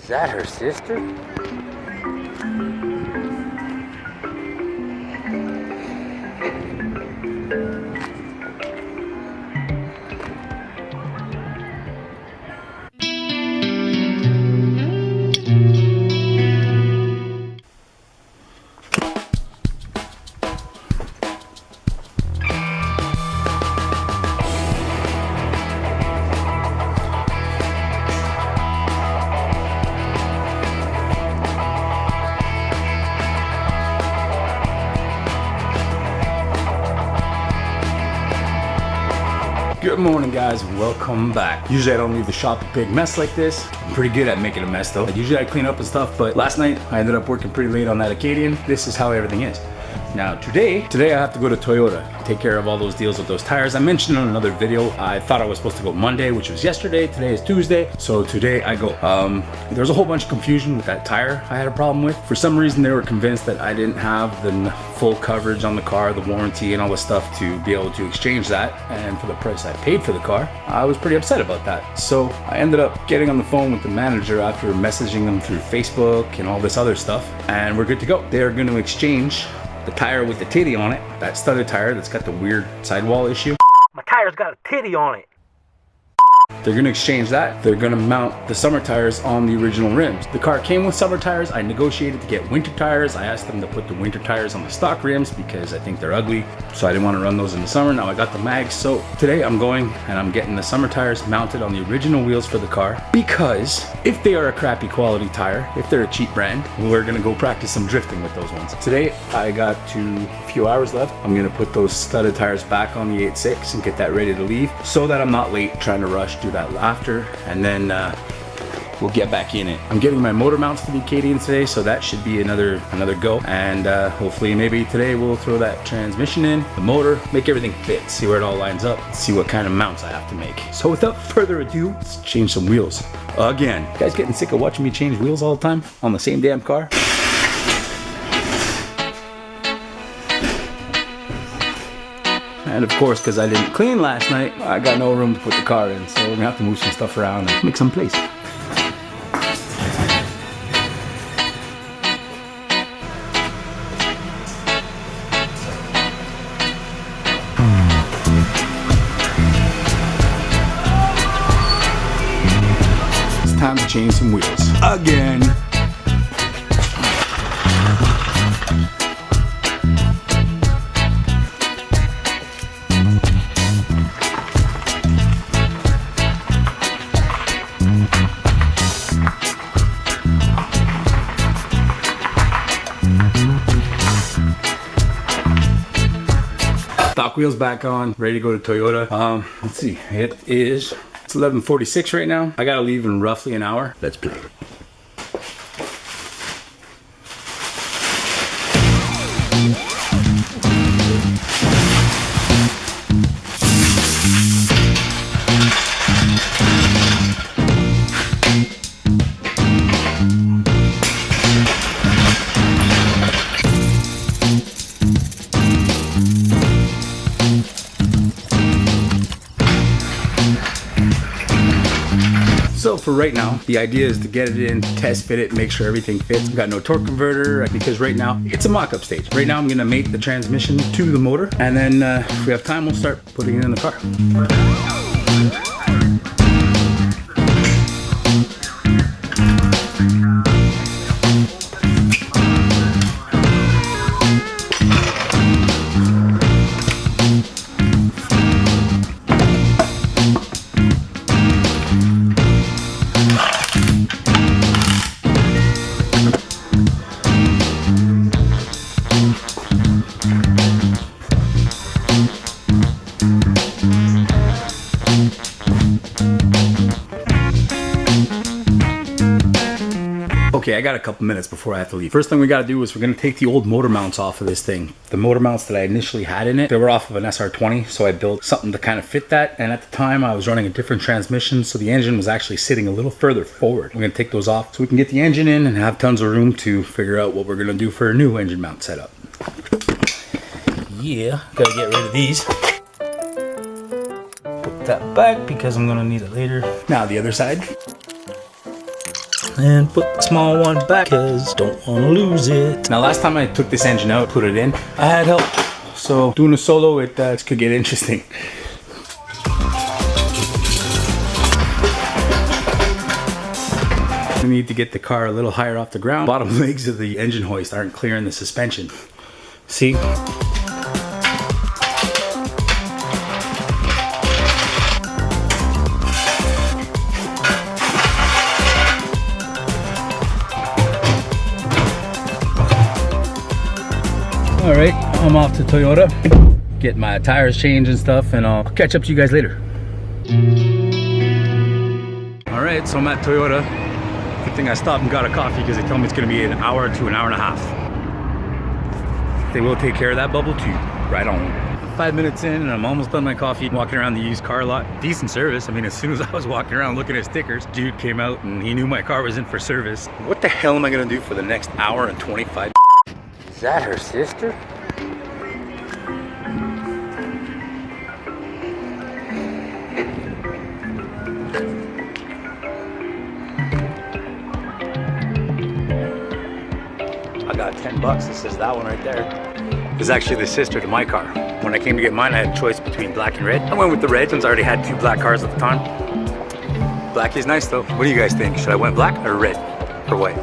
Is that her sister? Good morning, guys, and welcome back. Usually I don't leave the shop a big mess like this. I'm pretty good at making a mess though. Usually I clean up and stuff, but last night I ended up working pretty late on that Acadian. This is how everything is. Now today I have to go to Toyota, take care of all those deals with those tires. I mentioned in another video, I thought I was supposed to go Monday, which was yesterday. Today is Tuesday, so today I go. There's a whole bunch of confusion with that tire I had a problem with. For some reason they were convinced that I didn't have the full coverage on the car, the warranty and all the stuff to be able to exchange that. And for the price I paid for the car, I was pretty upset about that. So I ended up getting on the phone with the manager after messaging them through Facebook and all this other stuff, and we're good to go. They're going to exchange the tire with the titty on it, that studded tire that's got the weird sidewall issue. My tire's got a titty on it. They're gonna exchange that. They're gonna mount the summer tires on the original rims. The car came with summer tires. I negotiated to get winter tires. I asked them to put the winter tires on the stock rims because I think they're ugly, so I didn't want to run those in the summer. Now I got the mags, so today I'm going and I'm getting the summer tires mounted on the original wheels for the car, because if they are a crappy quality tire, if they're a cheap brand, we're gonna go practice some drifting with those ones. Today I got a few hours left. I'm gonna put those studded tires back on the 8.6 and get that ready to leave so that I'm not late trying to rush, do that after, and then we'll get back in it. I'm getting my motor mounts to the Acadian today, so that should be another go, and hopefully maybe today we'll throw that transmission in, the motor, make everything fit, see where it all lines up, see what kind of mounts I have to make. So without further ado, let's change some wheels again. You guys getting sick of watching me change wheels all the time on the same damn car? And of course, because I didn't clean last night, I got no room to put the car in, so we're gonna have to move some stuff around and make some place. It's time to change some wheels again. Stock wheels back on, ready to go to Toyota. Let's see, it's 11:46 right now. I gotta leave in roughly an hour. Let's play. So for right now, the idea is to get it in, test fit it, make sure everything fits. I've got no torque converter because right now it's a mock-up stage. Right now I'm gonna mate the transmission to the motor, and then if we have time, we'll start putting it in the car. Okay, I got a couple minutes before I have to leave. First thing we gotta do is we're gonna take the old motor mounts off of this thing. The motor mounts that I initially had in it, they were off of an SR20, so I built something to kind of fit that. And at the time I was running a different transmission, so the engine was actually sitting a little further forward. We're gonna take those off so we can get the engine in and have tons of room to figure out what we're gonna do for a new engine mount setup. Yeah, gotta get rid of these. Put that back because I'm gonna need it later. Now the other side. and put the small one back, cause don't wanna lose it. Now last time I took this engine out, put it in, I had help. So doing a solo, it could get interesting. We need to get the car a little higher off the ground. Bottom legs of the engine hoist aren't clearing the suspension. See? All right, I'm off to Toyota, get my tires changed and stuff, and I'll catch up to you guys later. All right, so I'm at Toyota. Good thing I stopped and got a coffee because they tell me it's gonna be an hour to an hour and a half. They will take care of that bubble too, right on. 5 minutes in and I'm almost done my coffee, walking around the used car lot. Decent service. I mean, as soon as I was walking around looking at stickers, dude came out and he knew my car was in for service. What the hell am I gonna do for the next hour and 25? Is that her sister? I got 10 bucks. It says that one right there. It's actually the sister to my car. When I came to get mine, I had a choice between black and red. I went with the red since I already had 2 black cars at the time. Black is nice though. What do you guys think? Should I went black or red or white?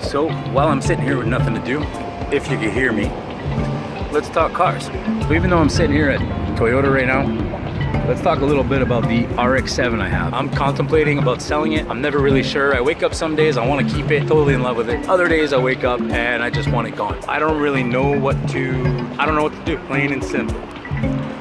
So while I'm sitting here with nothing to do, if you can hear me, let's talk cars. So even though I'm sitting here at Toyota right now, let's talk a little bit about the RX-7 I have. I'm contemplating about selling it. I'm never really sure. I wake up some days, I want to keep it, totally in love with it. Other days I wake up and I just want it gone. I don't know what to do, plain and simple.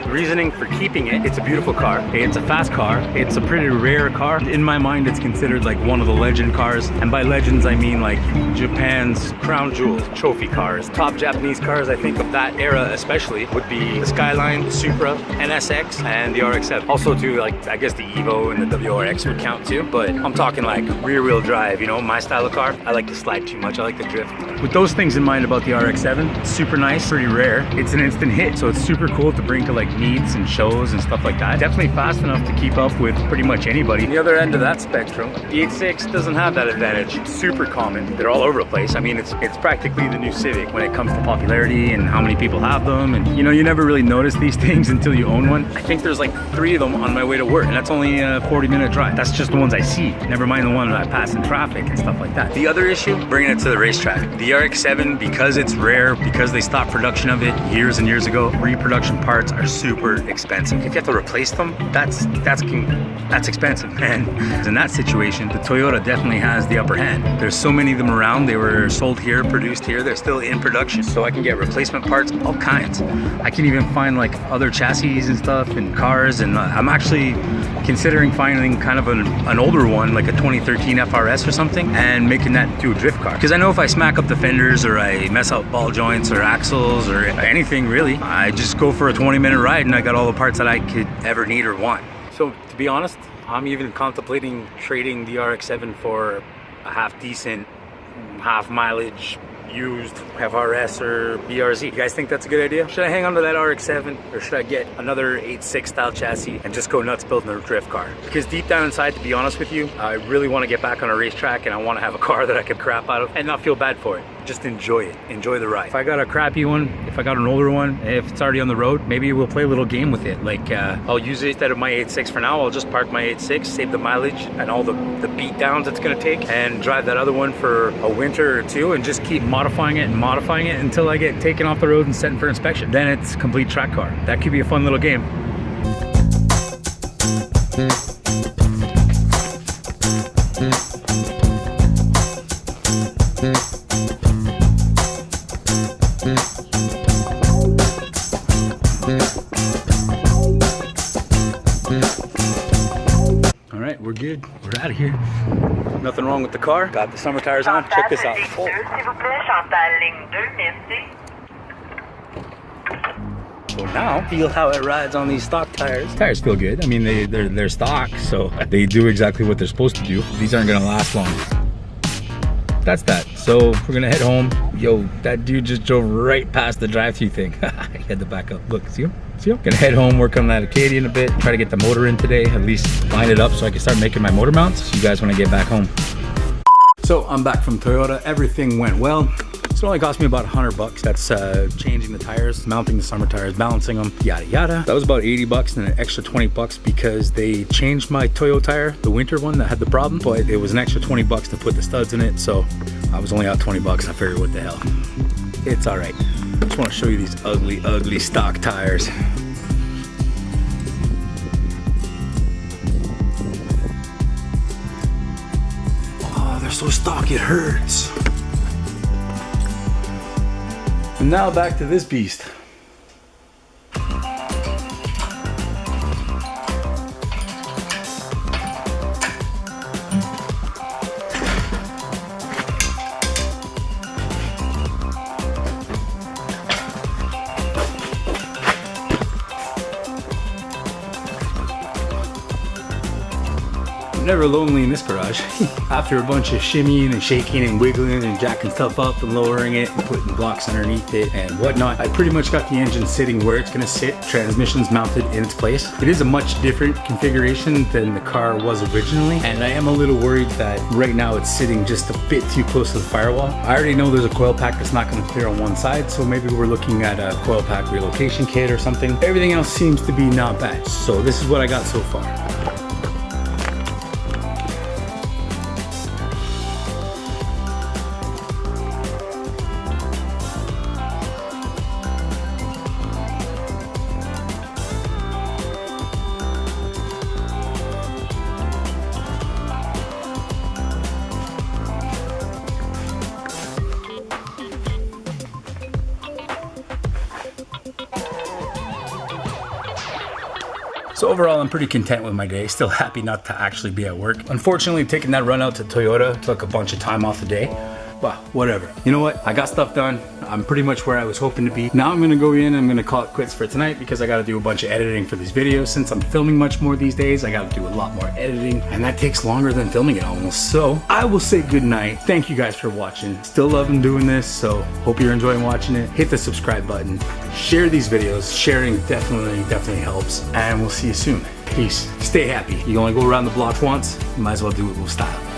Reasoning for keeping it, it's a beautiful car, it's a fast car, it's a pretty rare car. In my mind, it's considered like one of the legend cars, and by legends I mean like Japan's crown jewels, trophy cars. Top Japanese cars I think of that era especially would be the Skyline, the Supra, NSX, and the RX-7. Also too, like I guess the Evo and the WRX would count too, but I'm talking like rear wheel drive, you know, my style of car. I like to slide too much, I like to drift. With those things in mind about the RX-7, super nice, pretty rare. It's an instant hit, so it's super cool to bring to like meets and shows and stuff like that. Definitely fast enough to keep up with pretty much anybody. On the other end of that spectrum, the 8.6 doesn't have that advantage. It's super common. They're all over the place. I mean, it's practically the new Civic when it comes to popularity and how many people have them. And you know, you never really notice these things until you own one. I think there's like 3 of them on my way to work, and that's only a 40-minute drive. That's just the ones I see. Never mind the one that I pass in traffic and stuff like that. The other issue, bringing it to the racetrack. The RX-7, because it's rare, because they stopped production of it years and years ago, reproduction parts are super expensive. If you have to replace them, that's expensive, man. In that situation, the Toyota definitely has the upper hand. There's so many of them around. They were sold here, produced here. They're still in production, so I can get replacement parts, all kinds. I can even find like other chassis and stuff and cars, and I'm actually considering finding kind of an older one, like a 2013 FRS or something, and making that to a drift car. Because I know if I smack up the fenders or I mess up ball joints or axles or anything really, I just go for a 20-minute ride and I got all the parts that I could ever need or want. So to be honest, I'm even contemplating trading the RX-7 for a half decent, half mileage used FRS or BRZ. You guys think that's a good idea? Should I hang on to that RX-7 or should I get another 8.6 style chassis and just go nuts building a drift car? Because deep down inside, to be honest with you, I really want to get back on a racetrack and I want to have a car that I can crap out of and not feel bad for it. Just enjoy it, enjoy the ride. If I got a crappy one, if I got an older one, if it's already on the road, maybe we'll play a little game with it. Like I'll use it instead of my 8.6 for now. I'll just park my 8.6, save the mileage and all the beat downs it's gonna take, and drive that other one for a winter or 2 and just keep modifying it until I get taken off the road and sent for inspection. Then it's a complete track car. That could be a fun little game. All right, we're good. We're out of here. Nothing wrong with the car. Got the summer tires on. Check this out. Oh. So now, feel how it rides on these stock tires. Tires feel good. I mean, they're stock, so they do exactly what they're supposed to do. These aren't gonna last long. That's that. So we're gonna head home. Yo, that dude just drove right past the drive-thru thing. He had to back up. Look, see him? So I'm gonna head home, work on that Acadian a bit, try to get the motor in today, at least line it up so I can start making my motor mounts. See you guys when I get back home. So I'm back from Toyota, everything went well. So it only cost me about $100. That's changing the tires, mounting the summer tires, balancing them, yada yada. That was about $80 and an extra $20 because they changed my Toyo tire, the winter one that had the problem, but it was an extra $20 to put the studs in it. So I was only out $20. I figured, what the hell? It's all right. I just want to show you these ugly, ugly stock tires. Oh, they're so stock, it hurts. And now back to this beast. Never lonely in this garage. After a bunch of shimmying and shaking and wiggling and jacking stuff up and lowering it and putting blocks underneath it and whatnot, I pretty much got the engine sitting where it's gonna sit. Transmission's mounted in its place. It is a much different configuration than the car was originally, and I am a little worried that right now it's sitting just a bit too close to the firewall. I already know there's a coil pack that's not gonna clear on one side, so maybe we're looking at a coil pack relocation kit or something. Everything else seems to be not bad. So this is what I got so far. So overall, I'm pretty content with my day. Still happy not to actually be at work. Unfortunately, taking that run out to Toyota took a bunch of time off the day. But whatever. You know what? I got stuff done. I'm pretty much where I was hoping to be. Now I'm gonna go in and I'm gonna call it quits for tonight because I gotta do a bunch of editing for these videos. Since I'm filming much more these days, I gotta do a lot more editing, and that takes longer than filming it almost. So I will say good night. Thank you guys for watching. Still loving doing this, so hope you're enjoying watching it. Hit the subscribe button. Share these videos. Sharing definitely helps. And we'll see you soon. Peace. Stay happy. You only go around the block once, you might as well do it with style.